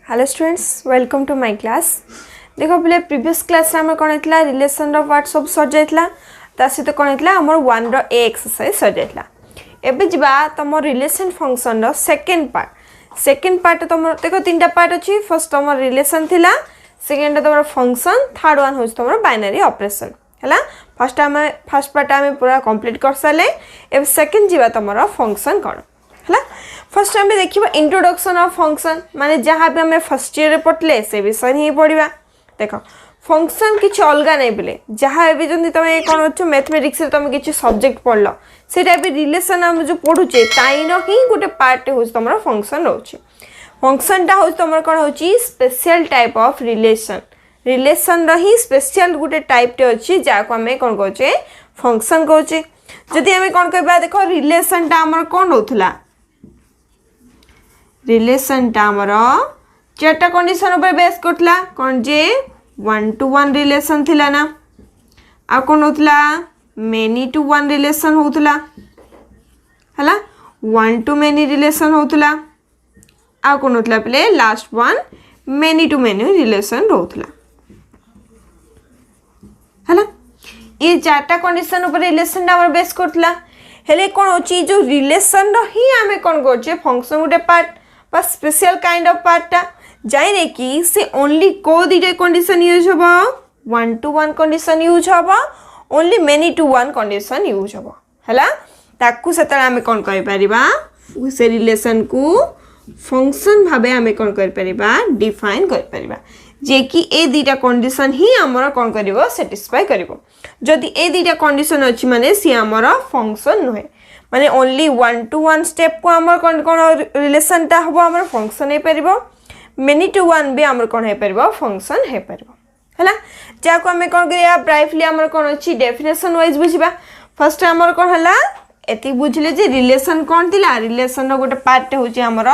Hello students welcome to my class. देखो पिले previous class रे हम कोन हेतला रिलेशन रो पार्ट सब सर जायतला ता सहित कोन हेतला हमर 1 रो ए एक्सरसाइज सर जायतला। एबे जिबा तमो रिलेशन फंक्शन रो सेकंड पार्ट तमो देखो तीनटा पार्ट अछि। फर्स्ट तमो रिलेशन थिला, सेकंड तमो फंक्शन, थर्ड वन होछ तमो बाइनरी ऑपरेशन हला। फर्स्ट पार्ट हम पूरा कंप्लीट कर साले। एबे सेकंड जिबा तमरो फंक्शन कोन हला। फर्स्ट आम देखा इंट्रोडक्शन ऑफ फंक्शन माने जहाँ भी आम फर्स्ट ईयर पढ़ले से विषय ही पढ़ा। देख फंक्शन किसी अलग नहीं बोले जहाँ भी जब तुम कौन हो मैथमेटिक्स तुम किसी सब्जेक्ट पढ़ल से भी रिलेशन आम जो पढ़ुचे ताइन ही गोटे पार्ट हो तुम फंक्शन रोचे। फंक्शन टा हो तुम कौन हो special type of relation he special गोटे टाइप टे अच्छी जहाँ आम कौन कहे फंक्शन कहे। जदि आम कौन कह देख रिलेशन टा आमर कौन होता रिलेशन टा आमर चार्टा कंडीशन ऊपर बेस करथला कौन जे 1 to 1 रिलेशन थिला ना आ कौन होतला मेनी टू 1 रिलेशन होतला हला 1 to many रिलेशन होतला आ कौन होतला पले last one many to many relation होतला हला। ये चार्टा कंडीशन ऊपर रिलेशन टा आमर बेस करथला हेले कौन होची जो रिलेशन रो ही आमे कौन करछे फंक्शन गोटे पार्ट बा स्पेशल काइंड ऑफ पार्टा जाइने कि से ओनली को दिटे कंडीशन यूज होबो 1 to 1 कंडीशन यूज होबो only many to 1 condition use होबो हला। ताकू सेतला हमें कोन कहि परिबा से रिलेशन को फंक्शन भाबे हमें कोन करि परिबा डिफाइन करि परिबा जे कि ए दिटा कंडीशन ही हमर कोन करिवो सैटिस्फाई करिवो। जदि ए दिटा कंडीशन अछि माने सी हमर फंक्शन नहे माने ओनली 1 to 1 स्टेप को हमर कोन कोन रिलेशन ता हबो हमर फंक्शन हे परिबो मेनी टू 1 भी हमर कोन हे परिबो फंक्शन हे परिबो हला। जा को हमें कोन करिया ब्राइटली हमर कोन अछि डेफिनेशन वाइज बुझिबा। फर्स्ट हमर कोन हला एति बुझले जे रिलेशन कोन थिला रिलेशन रो गोटे पार्ट होची हमर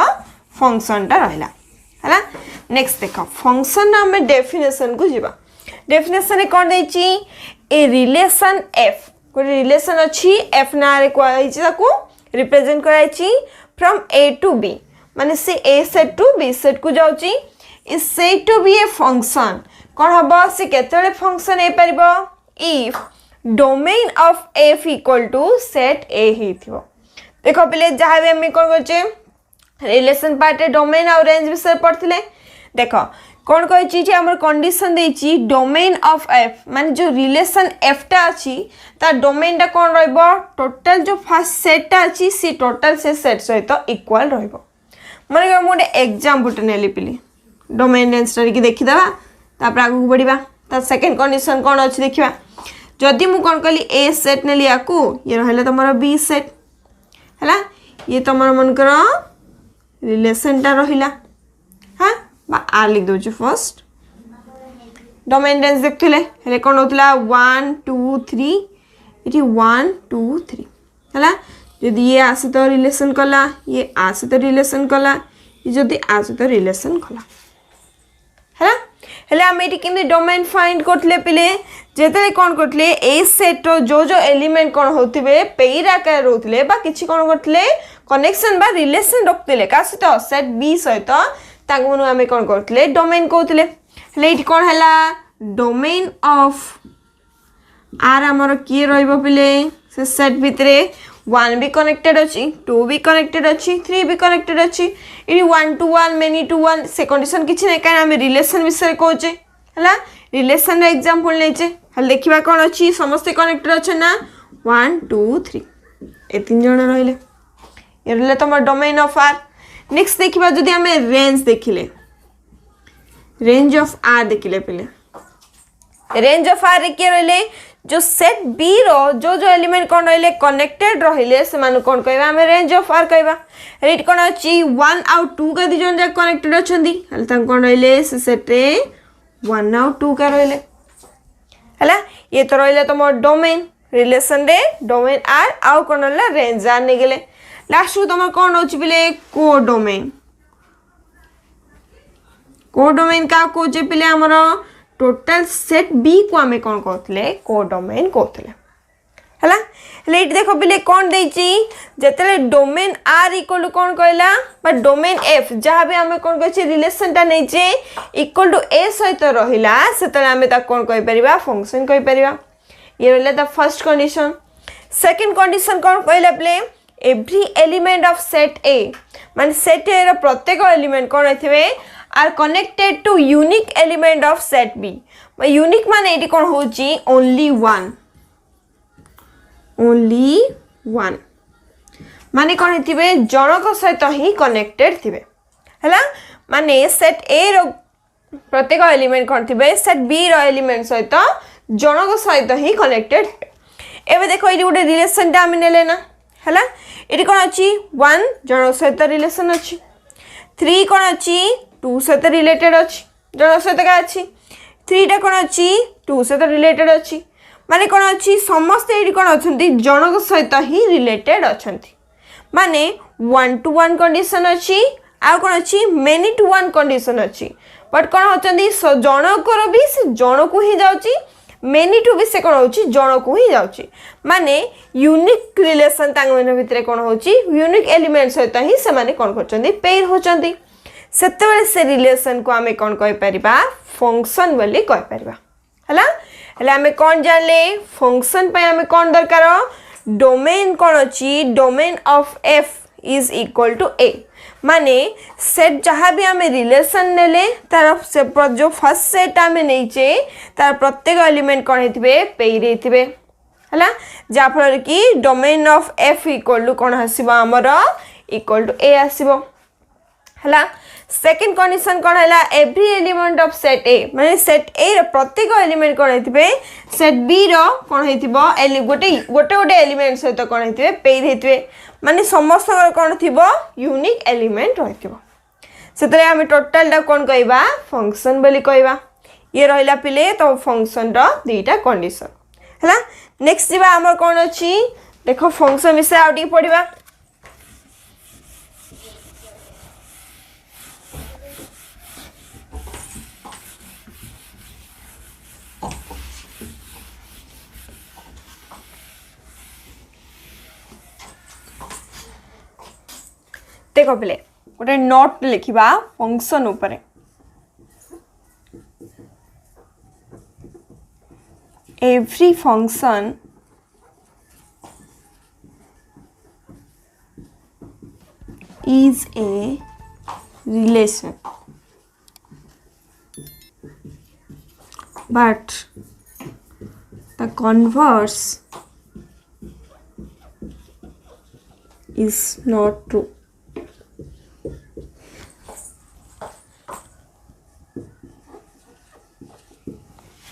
फंक्शन ता रहला हला। नेक्स्ट देखो फंक्शन हमें डेफिनेशन को जिबा। डेफिनेशन ए कोन दैची ए रिलेशन एफ कोई रिलेशन अच्छी एफ ना रे को रिप्रेजेंट कराइची फ्रॉम ए टू बी माने से A set to B set को जाउची इस set to B a function कोन हबो से केतले फंक्शन ए परिबो if domain of F equal to set A ही थिबो। देखो पहले जहां भी हम कोन करचे रिलेशन पार्ट डोमेन और रेंज विषय पढ़थिले। देखो कौन कही चीज हमर कंडीशन देची डोमेन ऑफ एफ माने जो रिलेशन एफ टा अछि ता डोमेन टा कोन रहइबो टोटल जो फर्स्ट सेट टा अछि सी टोटल से सेट सहित इक्वल रहइबो। माने मोटे एग्जांपल नेली पिली डोमेन रेंज टा की देखि दबा तापर आगु बढ़िबा। ता सेकंड कंडीशन कोन अछि देखिबा। जदि मु कोन कहली ए सेट नेली आकू ये रहले तमरो बी सेट हला ये तमरो मन करो रिलेशन टा रहिला हां आर लिख दो फर्स्ट डोमेन रेंज देखले हेले कोन होतला 1 2 3 इटी 1 2 3 हला। यदि ये आसे तो रिलेशन कला ये आसे तो रिलेशन कला ये जदि आसे तो रिलेशन कला हला। हेले हम एटी केमि डोमेन फाइंड करथले पिले जेतले कोन करथले ए सेट रो जो जो एलिमेंट कोन होतिबे पेयर आकार रोथले बा किछि कोन करथले कनेक्शन बा रिलेशन रखथले का सहित सेट बी सहित तांगमनु हमें कौन करथले डोमेन कहथले हेले इटी कोन हला डोमेन ऑफ आर हमर की रहइबो पिले से सेट भितरे 1 भी कनेक्टेड अछि 2 भी कनेक्टेड अछि 3 भी कनेक्टेड अछि इटी 1 to 1 मेनी टू 1 से कंडीशन किछि नै कान हम रिलेशन विषय कहचे हला। रिलेशन रे एग्जांपल लेचे हल देखिबा कोन अछि समस्त कनेक्टेड अछि ना 1 2 3 ए तीन जण रहले ये रहले तमर डोमेन ऑफ आर। नेक्स्ट देखिबा जदि हमें रेंज देखिले रेंज ऑफ आर देखिले पहले रेंज ऑफ आर के रहले जो सेट बी रो जो जो एलिमेंट कोन रहले कनेक्टेड रहले से मानु कोन कहबा हमें रेंज ऑफ आर कहबा। रेट कोन अछि 1 और 2 का दिजन जा कनेक्टेड अछंदी हल ता कोन रहले से सेट रे 1 और 2 का रहले हला। ये तो रहले तमो डोमेन रिलेशन रे डोमेन आर आउ कोन रहले रेंज आर ने गेले। लास्ट को तुम कौन हो पिले कोडोमेन का कोचे पिले हमरो टोटल सेट बी को हमें कौन कहथले कोडोमेन कहथले हला ले देखो बिले कौन देची जेतले डोमेन आर इक्वल टू कौन कहला बा डोमेन एफ जहाँ भी हमें कौन कहछि रिलेशन टा नैचे इक्वल टू ए सहित रहिला सेतले हमें ता कौन कहि परिबा फंक्शन कहि परिबा ये रहला the first condition second condition कौन कहला प्ले every element of set A माने सेट ए रो प्रत्येक एलिमेंट कौन होथिबे are connected to unique element of set B unique माने एटी कौन होची ओनली वन माने कौन हेतिबे जनक सहित ही कनेक्टेड थिबे हला माने सेट ए रो प्रत्येक एलिमेंट कौन थिबे सेट बी रो एलिमेंट सहित जनक सहित ही कनेक्टेड एबे देखो ये गोटे रिलेशन टा हम नेले ना हला एटी कौन अछि 1 जनक सहित रिलेशन अछि 3 कौन अछि 2 सहित रिलेटेड अछि जनक सहित का अछि 3 टा कौन अछि 2 सहित रिलेटेड अछि माने कौन अच्छी समस्त ये कौन अच्छा जनक सहित ही रिलेटेड अच्छा माने 1 to 1 कंडीशन अच्छी आ कौन अच्छी मेनी टू 1 कंडीशन अच्छी बट कौन होचंदी जनकर भी से जन को ही जाउची मेनी टू भी से कौन होची जन को ही जाउची माने यूनिक रिलेशन तांग मन भितरे कौन होची यूनिक एलिमेंट सहित ही से माने कौन करचंदी पेयर होचंदी सेतेबेले से रिलेशन को हमें कौन कहि परिबा फंक्शन बोली कहि परिबा हला हले हमें कौन जानले फंक्शन पे हमें कौन दरकार डोमेन कौन अच्छी domain of f is equal to A माने सेट जहाँ भी हमें रिलेशन नेले तार से जो फर्स्ट सेट हमें नहींचे तार प्रत्येक एलिमेंट कौन हेतिबे पेयर हेतिबे हला जा फल कि domain of F equal to कौन आसीबो हमर इक्वल टू ए आसीबो हला सेकंड कंडीशन कौन है every element of set A माने सेट ए रो प्रत्येक एलिमेंट कौन हेतिबे सेट बी रो कौन हेतिबो गोटे गोटे एलिमेंट सहित कौन हेतिबे पेयर हेतिबे माने समस्त कौन थिबो यूनिक एलिमेंट रहितिबो सेतरे हम टोटल टा कौन कहबा फंक्शन बोली कहबा ये रहिला पिले तो फंक्शन रो दुईटा कंडीशन हला नेक्स्ट जीवा हमर कौन अछि देखो फंक्शन विषय आउटी पढिबा देखो पिले गोटे नोट लिखिबा फंक्शन ऊपर every function is a relation but the converse is not true.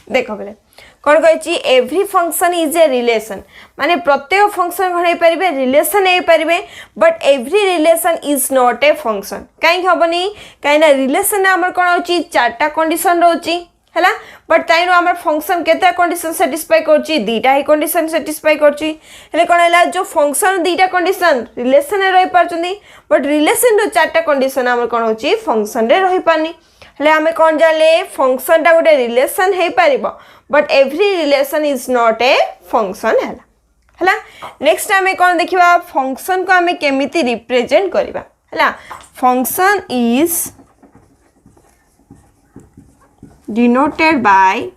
देखो बेले कौन कही every function is a relation माने प्रत्येक फंक्शन कौन पारे रिलेशन हो पारे but every relation is not a function कहीं हेनी कहीं रिलेशन आमर कौन हो चार्टा कंडीशन रोची है बट ताइनो आमर फंक्शन केते कंडीशन सेटिस्फाई करची दीटा ही कंडीशन सेटिस्फाई करची हेले कौन है जो फंक्शन दीटा कंडीशन रिलेशन रही पारछंदी बट रिलेशन रो चार्टा कंडीशन आमर कौन होची फंक्शन रे रही पानी हेले हमें कौन जानले फंक्शन टा गोटे रिलेशन हो पारिबो but every relation is not a function है नेक्स्ट आम कौन देखा फंक्शन को आम केमिति रिप्रेजेंट करबा है फंक्शन इज डिनोटेड बाय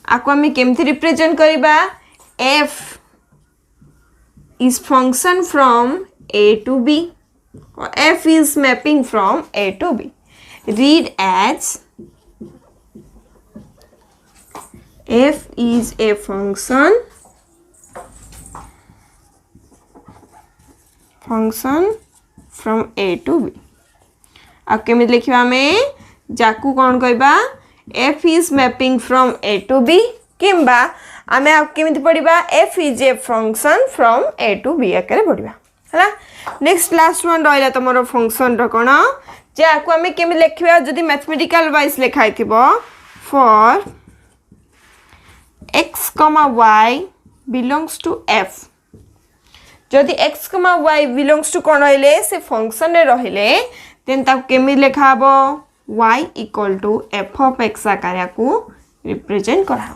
आपको आम केमिति रिप्रेजेंट करबा F is function from A to B f is mapping from a to b read as f is a function from a to b अब केमिति लिखिबा हमें जाकू कौन कहबा f is mapping from a to b किंबा आमे अब केमिति पढ़िबा f is a function from a to b आकरे पढ़िबा है नेक्स्ट लास्ट वन रहा तुम फंक्शन कौन जे आपको आम केमी लिखा जदि मैथमेटिकल वाइज लिखाई फॉर एक्स कमा वाई बिलोंग्स टू एफ जदि एक्स कमा वाई बिलोंग्स टू कौन रहिले से फंक्शन रे रहिले देन ताको केमी लिखा y equal to f of x आकार को रिप्रेजेंट करा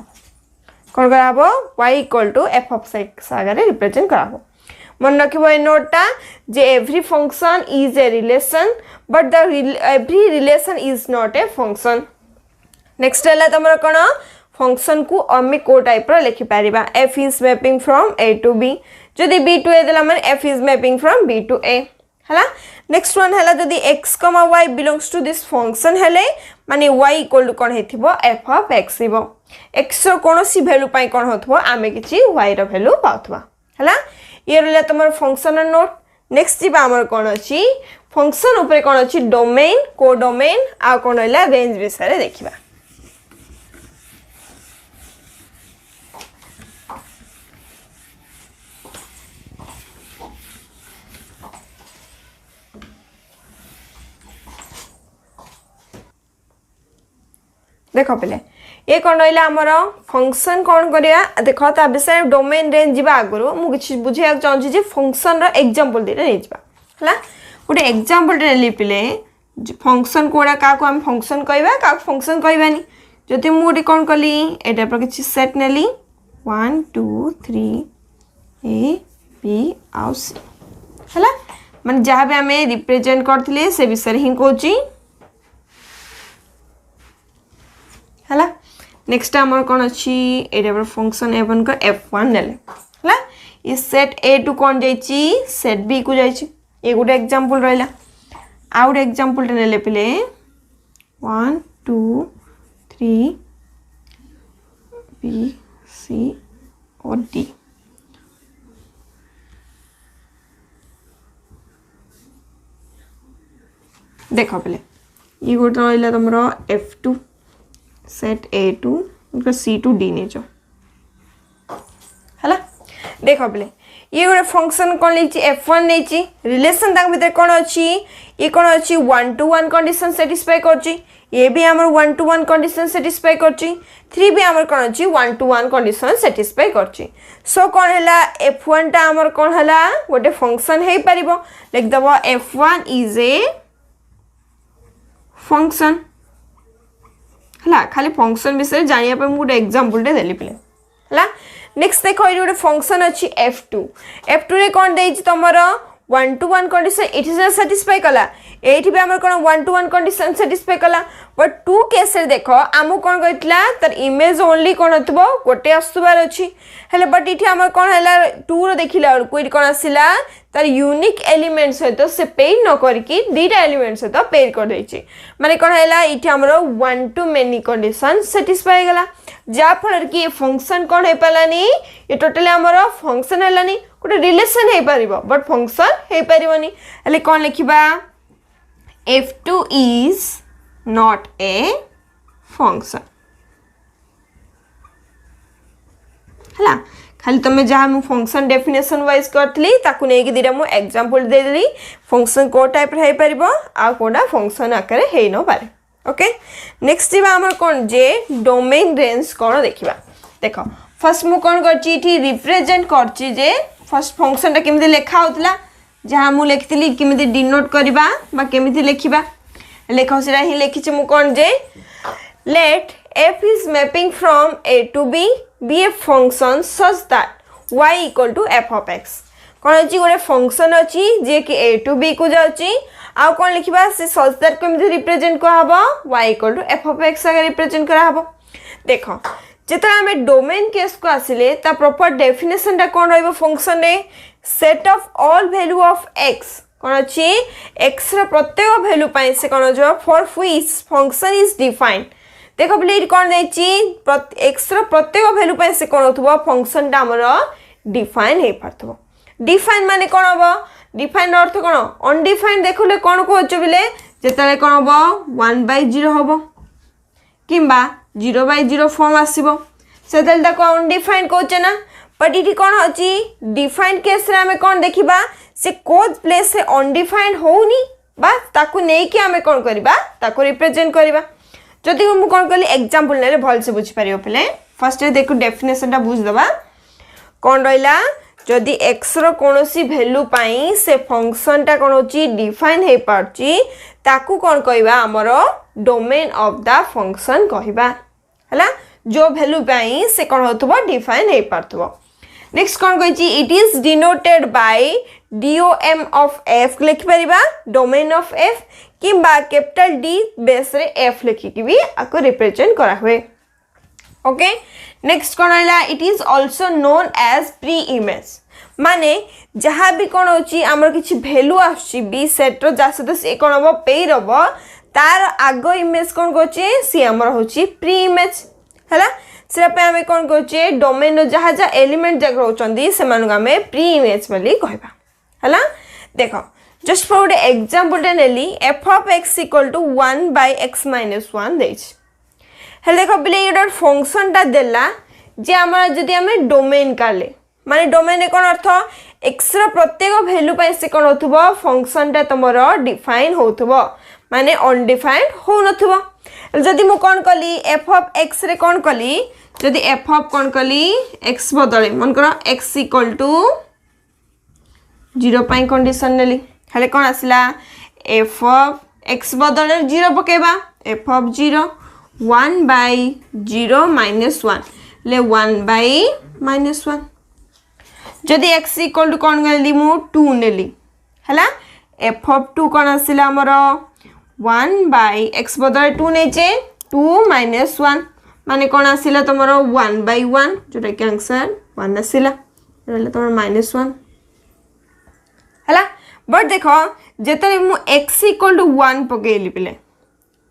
कौन करा y equal to f of x आगे रिप्रेजेंट करा मन रखिबो ए नोटटा जे every function is a relation but the every relation is not a function next है तुम कौन फंक्शन को आम को टाइप लिखि पारिबा f is mapping from a to b जदि b टू a देला माने f is mapping from b to a हला नेक्स्ट वन हला जदि x, y belongs to this function हेले माने y इक्वल टू कोन हेथिबो f ऑफ x हिबो x रो कोनोसी वैल्यू पई कोन होथबो आमे किछि y रो वैल्यू पाउथबा हला ये रहला तमर फंक्शन नोट नेक्स्ट जीवा हमर कोन अछि फंक्शन ऊपर कोन अछि डोमेन कोडोमेन आ कोन हैला रेंज विषय देखिबा देखो पहले ये कौन रहा आमर फंक्शन कौन करिया देख ता विषय डोमेन रेंज जीवा आगु मुझे बुझे चाहिए फंक्शन एग्जांपल दीटा नहीं है गोटे एग्जांपल नेली पिले फंक्शन कोड़ा क्या आम फंक्शन कहवा क्या फंक्शन कहवानी जदि मुझे कौन कली ए टाइप किसी सेट नेली 1 2 3 ए बी आउ सी है माने जहाँ भी आम रिप्रेजेंट करते से विषय ही कौची है नेक्स्ट आमर कौन अच्छी एटा फंक्शन एवन का f1 नेले है ये सेट a टू कौन जाइए सेट b को जाइए ये गोटे एग्जांपल रहा आ गोटे एग्जांपल नेले पिले 1 2 3 b c और d देख पे ये गोटे रहा तुम f2 set a to c to d नहीं जो है देख पे ये गोटे फंक्शन कौन लेची f1 नहीं रिलेशन तक भीतर कौन अच्छी ये कौन अच्छी 1 to 1 कंडीशन सेटिस्फाई करची ये भी आमर 1 to 1 कंडीशन सेटिस्फाई करची 3 भी आमर कौन अच्छी 1 to 1 कंडीशन सेटिस्फाई करची सो कौन है f1 टा आमर कौन है गोटे फंक्शन है पारिबो लिख दबो f1 इज ए फंक्शन है खाली फंक्शन विषय जानिया पे गोटे एग्जांपल टे देली पिले है नेक्स्ट देखो ये गोटे फंक्शन अच्छी f2 रे कौन देछि तमर 1 to 1 condition it is satisfy कला एठी भी हमर कोन 1 to 1 कंडीशन सैटिस्फाई कला बट टू केस रे देखो आमु कोन कहतला तर इमेज ओनली कोन हतबो गोटे आस्तुबार अछि हेले बट इठी हमर कोन हला 2 रो देखिला और कोइ कोन आसिला तर यूनिक एलिमेंट सहित से पेयर न करके दीटा एलिमेंट सहित पेयर कर दैछि माने कोन हला इठी हमर 1 to many कंडीशन सैटिस्फाई गला जा फल कि फंक्शन कोन हे पलानी ये टोटली हमर फंक्शन हलानी गोटे रिलेशन हे परिबो बट फंक्शन हे परिबोनी हेले कोन लिखिबा f2 is not a function हला खाली तमे जहाँ मु फंक्शन डेफिनेशन वाइज करतली ताकू नै कि दिरा मु एग्जांपल दे देली फंक्शन को टाइप रे परिबो आ कोडा फंक्शन आकारे हे न पारे ओके नेक्स्ट जीवा हमर कोन जे डोमेन रेंज कोन देखिबा देखो फर्स्ट मु कोन करची इठी रिप्रेजेंट करची जे फर्स्ट फंक्शन ता केमिति लेखा होतला जहाँ मु लिखिली केमिति डिनोट करबा बा केमिति लिखिबा लेखो सिरा ही लिखिछि मु कोन जे late f is mapping from a to b be a function such that y equal to f of x कोन अछि गोटे फंक्शन अछि जे कि a to b को जाउछि आ कोन लिखिबा से such that केमिति रिप्रेजेंट को हबो y equal to f of x आगे रिप्रेजेंट करा हबो देखो जेतरा हमें डोमेन केस को आसिले ता प्रॉपर डेफिनेशन ता कोन रहबो फंक्शन रे set of all value of x कोन अछि x रो प्रत्येक वैल्यू पई से कोन जो for which function is defined देखो बोले कोन दैछि x रो प्रत्येक वैल्यू पई से कोन होतबो फंक्शन ता हमर डिफाइन हे परतबो डिफाइन माने कोन हबो डिफाइन अर्थ कोन अनडिफाइंड देखले कोन कहछ बिले जेतले कोन हबो 1/0 हबो किंबा 0/0 फॉर्म आसीबो सेतल ताको अनडिफाइंड कहछ ना बट इठी कोन अछि डिफाइंड केस रे हमें कोन देखिबा से कोज प्लेस से अनडिफाइंड होउनी बा ताको नै कि हमें कोन करबा ताको रिप्रेजेंट करबा जदि हम कोन करली एग्जांपल नेले भल से बुझि पारियो पले फर्स्ट रे देखो डेफिनेशन ता बुझ दबा कोन रहला जदि x रो कोनोसी वैल्यू पाई से फंक्शन ता कोन होची डिफाइन हे पारची ताकू कोन कहबा हमरो डोमेन ऑफ द फंक्शन कहबा हला जो वैल्यू पाई से कौन होतबो डिफाइन हे पारतबो नेक्स्ट कौन कहिची it is denoted by dom of f लिख परिबा डोमेन ऑफ एफ किंबा कैपिटल डी बेस रे एफ लिखि कि भी आको रिप्रेजेंट करा हुए ओके नेक्स्ट कौन आइला it is also known as pre image माने जहाँ भी कौन होची आमर किछि वैल्यू आछि बी सेट रो जा सहित से कौन हबो पेयर हबो तार आगो इमेज कौन कोचे सी आमर होची प्री इमेज हैला से पे हमें कौन कोचे डोमेन रो जहाँ जहाँ एलिमेंट जग रहउचंदी से मानु हमें प्री इमेज बोली कहबा हैला देखो जस्ट फॉर एग्जांपल नेली f of x equal to 1 by x minus 1 देछ हेले देखो बिले ये फंक्शन टा देला जे हमरा जदी हमें डोमेन काले माने डोमेन कोन अर्थ x रो प्रत्येक वैल्यू पाइ से कोन होथबो फंक्शन टा तमरो डिफाइन होथबो माने अनडिफाइंड हो नथबो जदी मु कोन कली f of x रे कोन कली जदी f of कोन कली x बदले मन करो x equal to 0 पाइ कंडीशन नेली हेले कोन आसला f of x बदले 0 पकेबा f of 0 1 by 0 minus 1 ले 1 by minus 1 जदि x equal to कौन गली मु 2 नेली हैला f of 2 कौन आसिला हमरो 1 by x बदले 2 नेचे 2 minus 1 माने कौन आसिला तमरो 1 by 1 जोटा कि आंसर 1 आसिला रहले तमरो -1 हैला बट देखो जेतले मु x equal to 1 पकेली पिले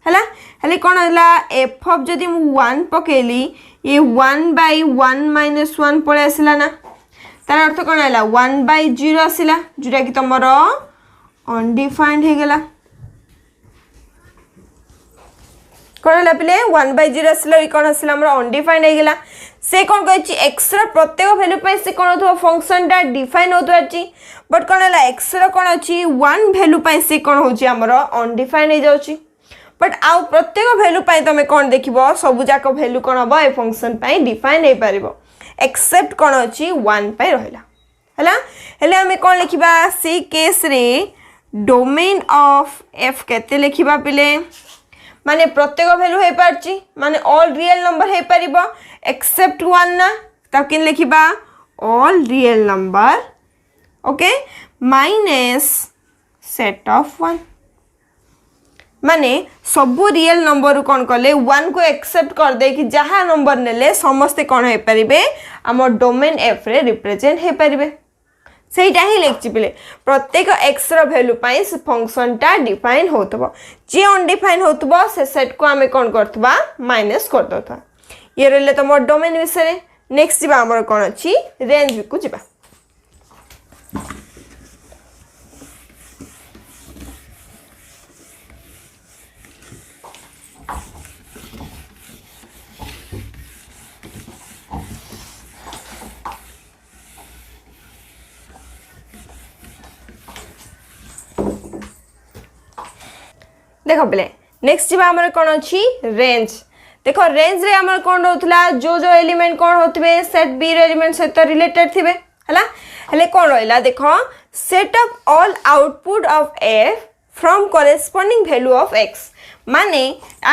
हैला हेले कौन होला f of जदि मु 1 पकेली ये 1 by 1 minus 1 पळे आसिला ना तार अर्थ कौन होला 1 by 0 आसिला जोटा कि तमरो अनडिफाइंड हे गेला कौन होला पिले 1 by 0 आसिला ई कौन आसिला हमरो अनडिफाइंड हे गेला से कौन कहछि x रो प्रत्येक वैल्यू पे से कौन होतो फंक्शन टा डिफाइन होतो अछि बट कौन होला x रो कौन अछि 1 वैल्यू पे से कौन होछि हमरो अनडिफाइंड हे जाउछि बट आउ प्रत्येक वैल्यू पाई तमे कौन देखिबो सब जाक वैल्यू कौन हबो ए फंक्शन पाई डिफाइन हे परिबो एक्सेप्ट कौन अछि 1 पाई रहला हैला हेले हमें कौन लिखिबा सी केस रे डोमेन ऑफ f केते लिखिबा पिले माने प्रत्येक वैल्यू हे पारची माने ऑल रियल नंबर हे परिबो एक्सेप्ट 1 ना त किन लिखिबा all real number okay minus set of 1 माने सबु रियल नंबर कौन कले 1 को एक्सेप्ट कर दे कि जहाँ नंबर नेले समस्ते कौन हे परिबे आम डोमेन f रे रिप्रेजेंट हे परिबे सेटा ही लेखछि पिले प्रत्येक x रो वैल्यू पाई से फंक्शन टा डिफाइन होतबो जे अनडिफाइन होतबो से सेट को हमें कौन करतबा माइनस कर दतबा ये रहले त मोर डोमेन विषय नेक्स्ट जिबा हमर कोन अछि रेंज को जिबा देखो बेले नेक्स्ट जीवा हमर कोन अछि रेंज देखो रेंज रे हमर कोन रहउतला जो जो एलिमेंट कोन होतबे सेट बी रे एलिमेंट से तो रिलेटेड थिबे हला हले कोन रहला देखो set of all output of f from corresponding value of x माने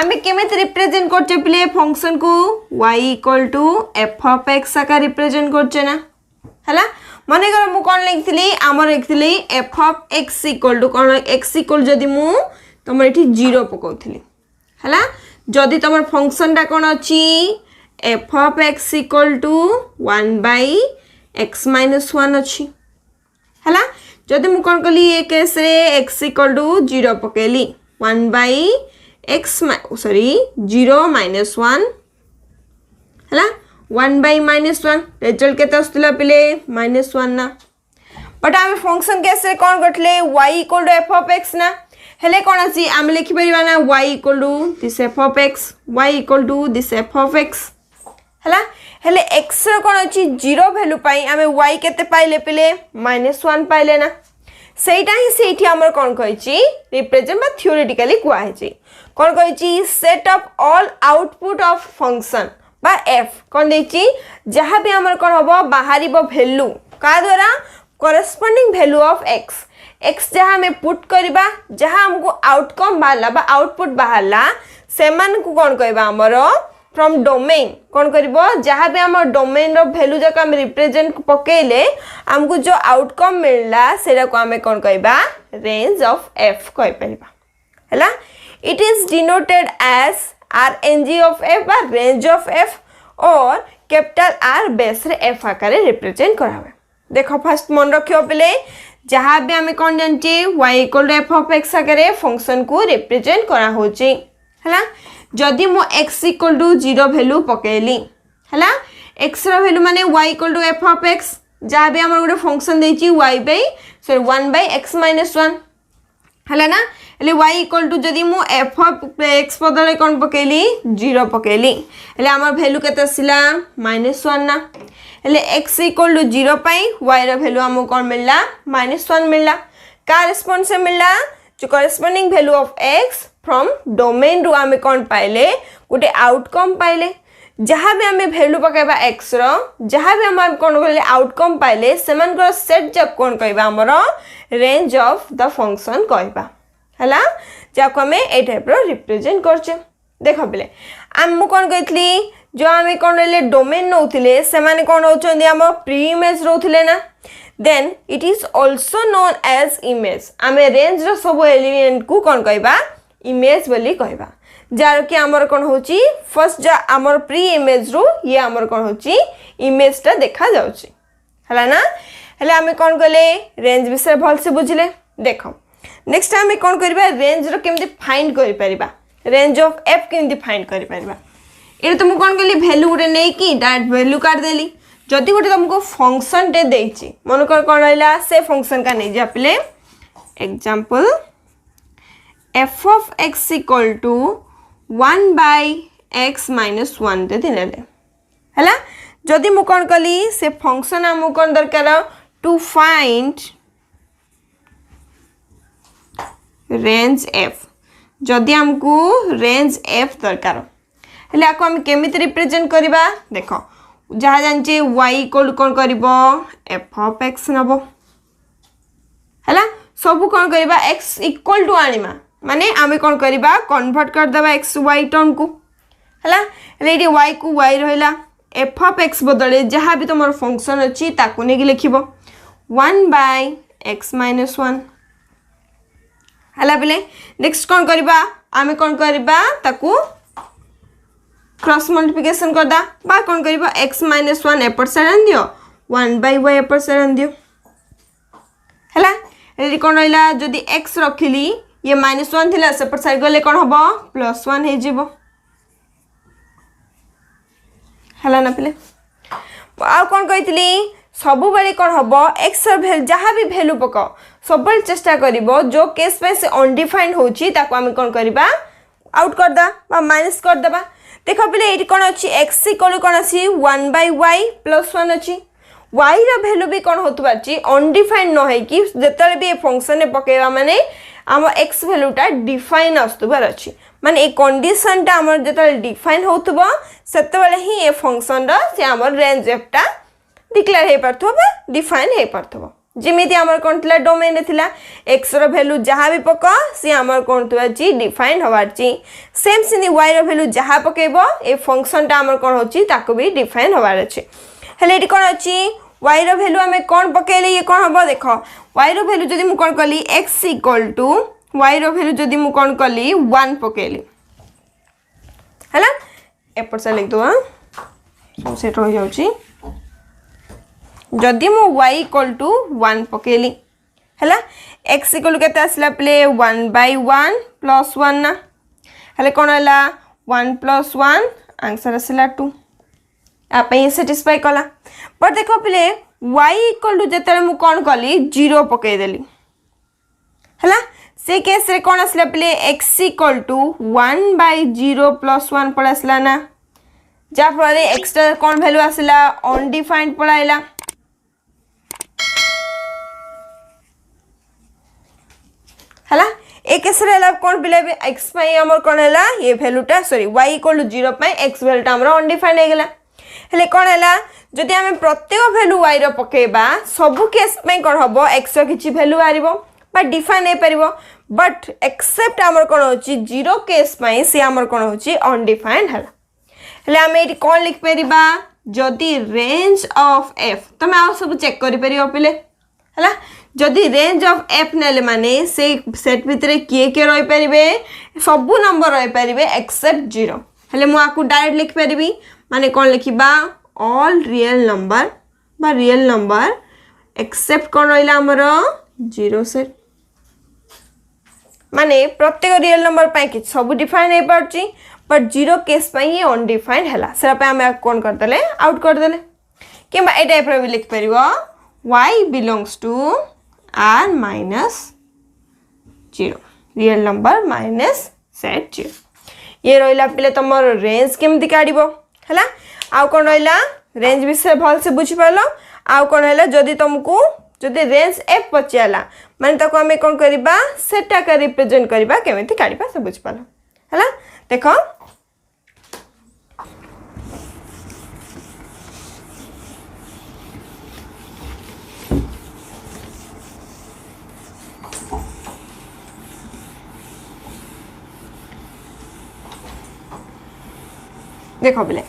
आमे केमेत रिप्रेजेंट करचे प्ले फंक्शन को y = f of x का रिप्रेजेंट करचे ना हला माने कर मु कोन लिखथिली हमर लिखथिली f of x = cone x = जदी मु तुम ये 0 पकाउथिली हला जदि तुम फंक्शन टा कोन अछि f of x = 1 by x minus 1 अछि हला जदि मु कोन कली ए केस रे x = 0 पकेली 1 by x 0 minus 1 हला 1 by -1 रिजल्ट केते आस्तला पिले -1 ना बट हम फंक्शन केस रे कोन गटले y = f of x ना हेले कोन अछि हम लिखि परिबा ना y = this f of x y = this f of x हला हेले x रो कोन अछि 0 वैल्यू पाई हम y केते पाइले पिले -1 पाइले ना सेटा ही सेठी हमर कोन कहछि रिप्रेजेंट बा थ्योरेटिकली कुआ है कोन कहछि set of all output of function बा f कोन देछि जहां भी हमर कोन होबो बाहरीबो वैल्यू का द्वारा corresponding value of x x जहाँ में पुट करबा जहाँ हमको आउटकम बाहरला बा आउटपुट बाहरला सेमान को कोन कहबा हमरो फ्रॉम डोमेन कौन करिवो जहाँ भी आम डोमेन रो वैल्यू जाक आम रिप्रेजेंट पकेले आमको जो आउटकम मिलला सेटा को आम कौन कहबा रेंज ऑफ एफ कहि परिबा हैला it is denoted as RNG of f बा रेंज ऑफ f और कैपिटल R बेस रे f आकार रिप्रेजेंट करा हुए देखो फर्स्ट मन रखियो पले जहाँ भी आम कौन जानचे y equal to f of x आकार फंक्शन को रिप्रेजेंट करा होची हैला जदि मो x इक्वल टू 0 वैल्यू पकेली हैला x रो वैल्यू माने y equal to f of x जहाँ भी हमर गोटे फंक्शन देची y by sorry 1 by x - 1 हैला ना एले y इक्वल टू जदि मो एफ ऑफ एक्स बदले कौन पकेली 0 पकेली एले हमर वैल्यू केते आसिला -1 ना एले x इक्वल टू 0 पाई y रो वैल्यू हमो कौन मिलला -1 मिलला का रिस्पांस से मिलला जो corresponding value of x from domain रु आमे कौन पाइले गोटे आउटकम पाइले जहाँ भी आमे वैल्यू पकाइबा x रो जहाँ भी हम कौन कहले आउटकम पाइले सेमान को सेट जब कौन कहबा हमरो रेंज ऑफ द फंक्शन कहबा हैला जाको हमें ए टाइप रो रिप्रेजेंट करछे देखो बेले हम कौन कहतली जो आमे कौन ले डोमेन नउथिले से माने कौन होचंदी हम प्री इमेज रोथिले ना then it is also known as image आमे रेंज रो सब एलिमेंट को कौन कहबा इमेज बोली कहबा जार कि हमर कौन होची फर्स्ट जा हमर प्री इमेज रो ये हमर कौन होची इमेज टा देखा जाउची हला ना हले आमे कौन कहले रेंज विषय भल से बुझले देखो नेक्स्ट टाइम में कौन करबा रेंज रो केमती फाइंड करि परिबा रेंज ऑफ एफ केमती फाइंड करि परिबा ए तुम कौन कहली वैल्यू गुटे नै कि डायरेक्ट वैल्यू काट देली जदि गुटे तुमको फंक्शन टे देछि मन कर कोन रहला से फंक्शन का नै जा पले example f of x equal to 1 by x minus 1 दे दिनेले हैला जदि मु कोन कली से फंक्शन हमु कोन दरकार टू फाइंड रेंज f जदि हमको रेंज f दरकार हेले आको हम केमिति रिप्रेजेंट करबा देखो जहाँ जानचे y इक्वल कोन करबो f of x नबो हैला सब कोन करबा x इक्वल टू आनिमा माने आमे कोन करबा कन्वर्ट कर देबा x y टर्म को हैला हेले y को y रहला f of x बदले जहाँ भी तुमर फंक्शन अछि ताको नेकी लिखिबो 1 by x minus 1 हैला बेले नेक्स्ट कोन करबा आमे कोन करबा ताको क्रॉस मल्टीप्लिकेशन कर दा बा कोन करबा x minus 1 एपर साइड दियो 1 by y एपर साइड दियो हैला एली कोन रहला जदी x रखिली ये -1 थिला सेपर साइड गले कोन हबो +1 हे जिवो हला ना पले आ कोन कहितली सबु बेले कोन हबो x वैल्यू जहाँ भी वैल्यू पको सब चेष्टा करिवो जो केस पे से अनडिफाइंड होची ताको हम कोन करबा आउट कर दा बा माइनस कर देबा देखो पले एटी कोन अछि x इक्वल कोन अछि 1 by y +1 अछि y रा वैल्यू भी कोन होतबा अछि अनडिफाइंड न है कि जेतले भी फंक्शन ने पकेबा माने आम x वैल्यूटा डिफाइन आसुबार अच्छी माने ए कंडीशन टा हमर जेतले डिफाइन होतबो सेतबेले ही ए फंक्शन रा से हमर रेंज एफ टा डिक्लेयर हे परथबो बा डिफाइन हे परथबो जेमिति हमर कोन थिला डोमेन रे थिला x रो वैल्यू जहाँ भी पका से हमर कोन तो अछि डिफाइन होवार छि सेम सिनी y रो वैल्यू जहाँ पकेबो ए फंक्शन टा हमर कोन होछि ताको भी डिफाइन होवार अछि हेले एटी कोन अछि y रो वैल्यू हमें कोन पकेले ये कोन हबो देखो y रो वैल्यू जदि मु कोन कली x इक्वल टू y रो वैल्यू जदि मु कोन कली 1 पकेली हैला एपर से लिख दो हां सेट हो जाउची जदि मु y इक्वल टू 1 पकेली हैला x इक्वल केते आसला प्ले 1 by 1 plus 1 ना हेले कोन हला 1 plus 1 आंसर आसला 2 आप ये सैटिस्फाई कला पर देखो पहले y इक्वल टू जेतले मु कोन कली 0 पके देली हला से केस रे कोन असला पहले x equal to 1 by 0 plus 1 पड़ासला ना जा फले एक्स्ट्रा कोन वैल्यू आसला अनडिफाइंड पड़ाइला हला ए केस रे ला कोन पहले x पई हमर कोन हला ये वैल्यूटा सॉरी y इक्वल टू 0 पई x वैल्यूटा हमर अनडिफाइंड हे गेला हेले कोन हला जदि हमें प्रत्येक वैल्यू y रो पकेबा सबु केस में कोन हबो x रो किछि वैल्यू आरिबो बा डिफाइन हे परिबो बट एक्सेप्ट हमर कोन होची 0 केस में से हमर कोन होची अनडिफाइंड हला हेले आम ये कौन लिखिपर जदि रेंज ऑफ एफ तुम आ सब चेक कर पे है जदि रेंज ऑफ एफ नेले माने से सेट भितर किए किए रही पारे सबू नंबर रही पारे एक्सेप्ट 0 हेले मुझे डायरेक्ट लिखिपारि माने कौन लिखा ऑल रियल नंबर बा रियल नंबर एक्सेप्ट कौन रहा आमर 0 सेट माने प्रत्येक रियल नंबर कि सब डिफाइन हो party but 0 case he undefined है से आम कौन करदे आउट करदे कि ए टाइप भी लिखिपर y belongs to r minus 0 real number minus set 0 ये रहा पे तुम रेंज केमती काढ़ है आउ कौन रहा रेंज विषय भल से बुझीपार आउ कौन है जदि तुमको जदि रेंज एफ पचारा माने ताको आमे कौन करिबा सेटा का रिप्रेजेंट करिबा केमिति काढिबा से बुझिपाल हला देखो देखो बोले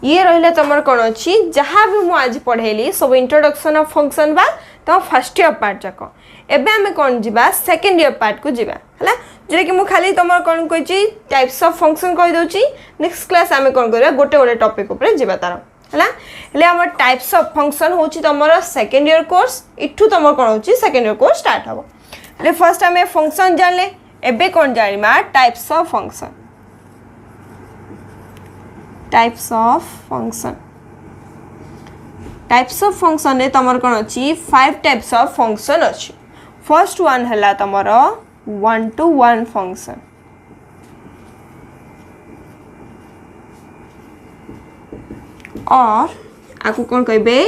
ये रहा तुम कौन अच्छी जहाँ भी मुझे आज पढ़ेली सब इंट्रोडक्शन ऑफ फंक्शन बा तो फर्स्ट ईयर पार्ट जाक एबे आमे कौन जीवा सेकंड ईयर पार्ट को जीवा हला जे कि मु खाली तुम कौन कहि टाइप्स ऑफ फंक्शन कहि दोची नेक्स्ट क्लास आमे कौन करबा गोटे गोटे टॉपिक ऊपर जीवा तार हला ले हमर टाइप्स ऑफ फंक्शन होची तुमर सेकंड ईयर कोर्स इठू तुम कौन होची सेकंड ईयर कोर्स स्टार्ट हबो ले फर्स्ट आमे फंक्शन जानले एबे कौन जानिमा types of function types of function types of function रे तमर कौन अच्छी 5 टाइप्स ऑफ फंक्शन अच्छी फर्स्ट वन है तमर 1-to-1 फंक्शन और आपको कौन कहबे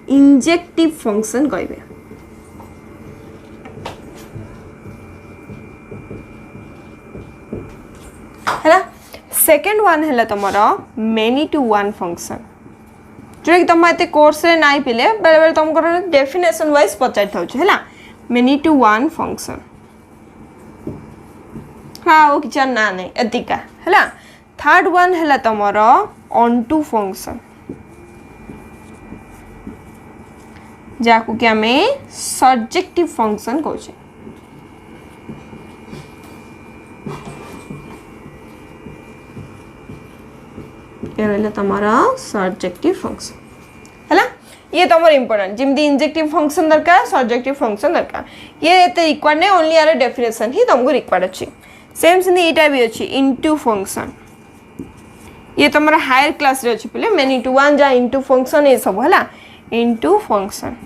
इंजेक्टिव फंक्शन कहबे है सेकेंड वन है तुमर many-to-1 फंक्शन जो कि तुम एते कोर्स रे नाइ पिले बेले बेले तुमको डेफिनेशन वाइज पचार था है many-to-1 फंक्शन हाँ वो किसी ना नहीं एतिका है थर्ड वन है तुमर on-to फंक्शन जाकू कि आमे सब्जेक्टिव फंक्शन कहूँ ये रहा तमरा सब्जेक्टिव फंक्शन है ये तुम इंपोर्टेंट जमी इंजेक्टिव फंक्शन दरकार सब्जेक्टिव फंक्शन दरकार ये एते रिक्वायर्ड नहीं ओनली यार डेफिनेशन ही तुमको रिक्वायर्ड अच्छी सेम से यहाँ भी अच्छी इनटू फंक्शन ये तुम हायर क्लास रे अच्छी पे many-to-1 जहाँ इनटू फंक्शन ये सब है इनटू फंक्शन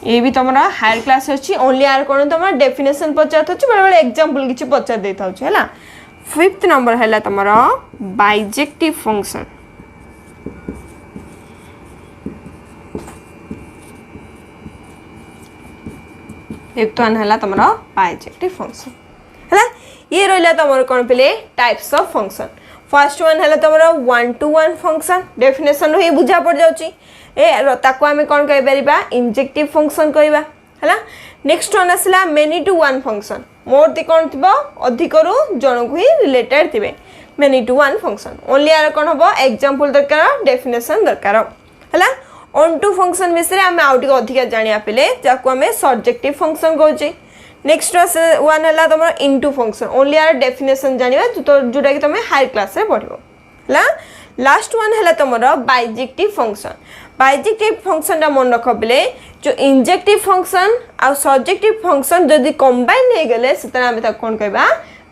ये भी तुम हायर क्लास अच्छी ओनली यार कौन तुम डेफिनेशन पचार बेले बेले एग्जांपल किसी पचार दे था है फिफ्थ नंबर है तुम बाइजेक्टिव फंक्शन फिफ्थ वन है तुम बाइजेक्टिव फंक्शन है ये रहा तुम कौन पे types of function first one है तुम 1-to-1 फंक्शन डेफिनेशन ही बुझा पड़ जाऊँगी ताको आमे कौन कह इंजेक्टिव फंक्शन कहवा है नेक्स्ट वन आसला many-to-1 फंक्शन मोर दी कौन थी अधिक जन को ही रिलेटेड थे many-to-1 फंक्शन ओनली यार कौन हम एग्जांपल दरकार डेफिनेशन दरकार है on-to फंक्शन विषय आम आउटे अधिक जाना पे जहाँ आम सब्जेक्टिव फंक्शन कहचे नेक्स्ट वन है तुम इनटू फंक्शन ओनली यार डेफिनेशन जाना जोटा कि तुम हायर क्लास पढ़ है लास्ट वन है तुम बाइजेक्टिव फंक्शन बाइजेक्टिव फंक्शन मन रख पे जो इंजेक्टिव फंक्शन आ सब्जेक्टिव फंक्शन जदि कंबाइन हो गले कौन कहवा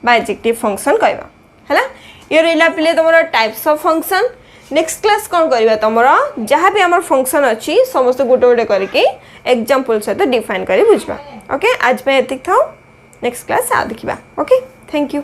बाइजेक्टिव फंक्शन कहवा है ये रहा पे तुम types of function next class कौन करवा तुम जहाँ भी आम फंक्शन अच्छी समस्त गोटे गोटे करके एग्जांपल सहित डिफाइन कर बुझा ओके आज पे एतिक था नेक्स्ट क्लास आ देखा ओके थैंक यू।